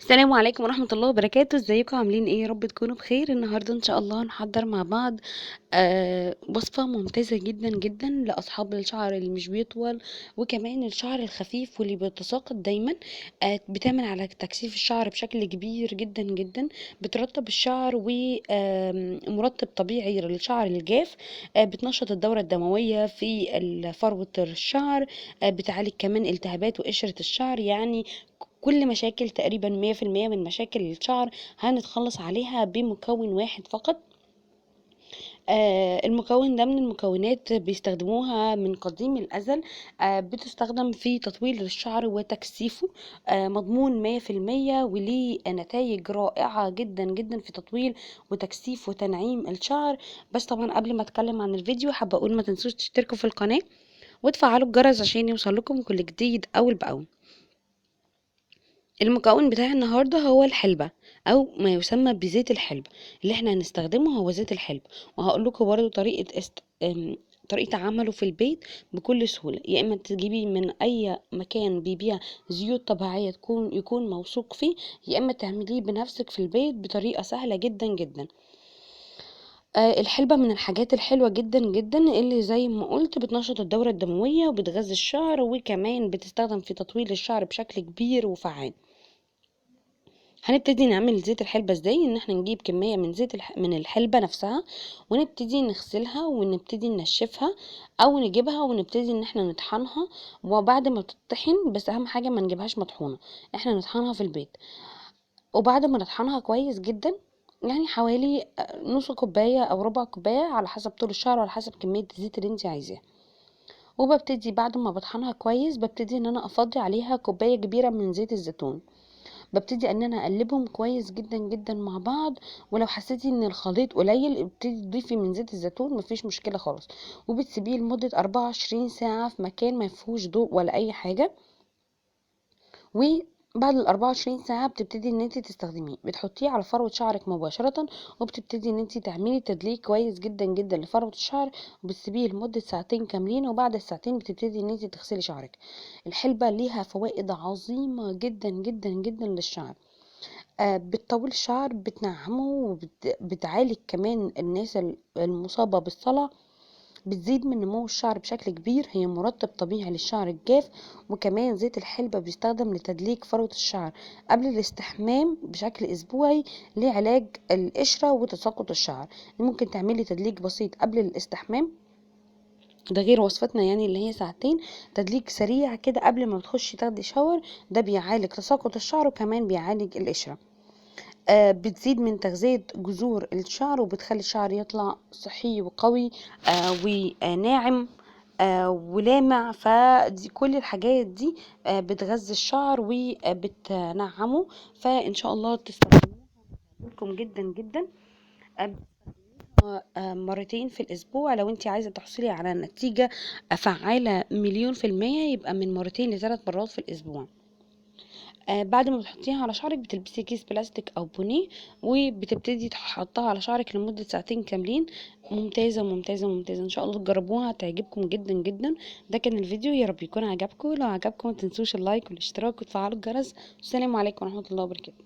السلام عليكم ورحمة الله وبركاته. ازيكم عاملين ايه؟ يا رب تكونوا بخير. النهاردة ان شاء الله هنحضر مع بعض وصفة ممتازة جدا جدا لأصحاب الشعر اللي مش بيطول، وكمان الشعر الخفيف واللي بيتساقط دايما. بتعمل على تكثيف الشعر بشكل كبير جدا جدا، بترطب الشعر ومرطب طبيعي للشعر الجاف. بتنشط الدورة الدموية في فروة الشعر. بتعالج كمان التهابات وقشرة الشعر، يعني كل مشاكل تقريبا 100% من مشاكل الشعر هنتخلص عليها بمكون واحد فقط. المكون ده من المكونات بيستخدموها من قديم الأزل. بتستخدم في تطويل الشعر وتكثيفه. مضمون 100%، وليه نتائج رائعة جدا جدا في تطويل وتكثيف وتنعيم الشعر. بس طبعا قبل ما اتكلم عن الفيديو حابة اقول ما تنسوش تشتركوا في القناة وتفعلوا الجرس عشان يوصل لكم كل جديد اول باول. المكون بتاع النهاردة هو الحلبة، او ما يسمى بزيت الحلبة. اللي احنا هنستخدمه هو زيت الحلبة، وهقول لكم برضو طريقة عمله في البيت بكل سهولة. يا اما تجيبي من اي مكان بيبيع زيوت طبيعية يكون موثوق فيه، يا اما تعمليه بنفسك في البيت بطريقة سهلة جدا جدا. الحلبة من الحاجات الحلوة جدا جدا اللي زي ما قلت بتنشط الدورة الدموية وبتغذي الشعر، وكمان بتستخدم في تطويل الشعر بشكل كبير وفعال. هنبتدي نعمل زيت الحلبة ازاي؟ ان احنا نجيب كمية من من الحلبة نفسها، ونبتدي نغسلها ونبتدي ننشفها، او نجيبها ونبتدي ان احنا نطحنها. وبعد ما تطحن، بس اهم حاجة ما نجيبهاش مطحونة، احنا نطحنها في البيت. وبعد ما نطحنها كويس جدا، يعني حوالي نص كوباية او ربع كوباية على حسب طول الشعر وعلى حسب كمية الزيت اللي انت عايزاها. وببتدي بعد ما بطحنها كويس ببتدي ان انا افضي عليها كوباية كبيرة من زيت الزيتون. ببتدي ان انا اقلبهم كويس جدا جدا مع بعض. ولو حسيتي ان الخليط قليل ابتدي تضيفي من زيت الزيتون، مفيش مشكله خالص. وبتسيبيه لمده 24 ساعه في مكان ما فيهوش ضوء ولا اي حاجه. وبعد ال 24 ساعة بتبتدي ان انت تستخدميه، بتحطيه على فروة شعرك مباشرة، وبتبتدي ان انت تعملي تدليك كويس جدا جدا لفروة الشعر، وبتسيبيه لمدة ساعتين كاملين. وبعد الساعتين بتبتدي ان انت تغسلي شعرك. الحلبة ليها فوائد عظيمة جدا جدا جدا للشعر. بتطول الشعر، بتنعمه، وبتعالج كمان الناس المصابة بالصلع. بتزيد من نمو الشعر بشكل كبير، هي مرطب طبيعي للشعر الجاف. وكمان زيت الحلبة بيستخدم لتدليك فروة الشعر قبل الاستحمام بشكل اسبوعي، لعلاج القشرة وتساقط الشعر. ممكن تعملي تدليك بسيط قبل الاستحمام، ده غير وصفتنا يعني اللي هي ساعتين تدليك سريع كده قبل ما تخشي تاخدي شاور. ده بيعالج تساقط الشعر وكمان بيعالج القشرة. بتزيد من تغذية جذور الشعر، وبتخلي الشعر يطلع صحي وقوي وناعم ولامع. فدي كل الحاجات دي بتغذي الشعر وبتنعمه. فإن شاء الله تستخدموها لكم جدا جدا. مرتين في الأسبوع. لو انت عايزة تحصلي على نتيجة فعالة 1000000%، يبقى من مرتين لثلاث مرات في الأسبوع. بعد ما بتحطيها على شعرك بتلبسي كيس بلاستيك او بونيه، وبتبتدي تحطها على شعرك لمدة ساعتين كاملين. ممتازة ممتازة ممتازة، ان شاء الله تجربوها هتعجبكم جدا جدا. ده كان الفيديو، يا رب يكون عجبكم. لو عجبكم متنسوش اللايك والاشتراك وتفعلوا الجرس. السلام عليكم ورحمة الله وبركاته.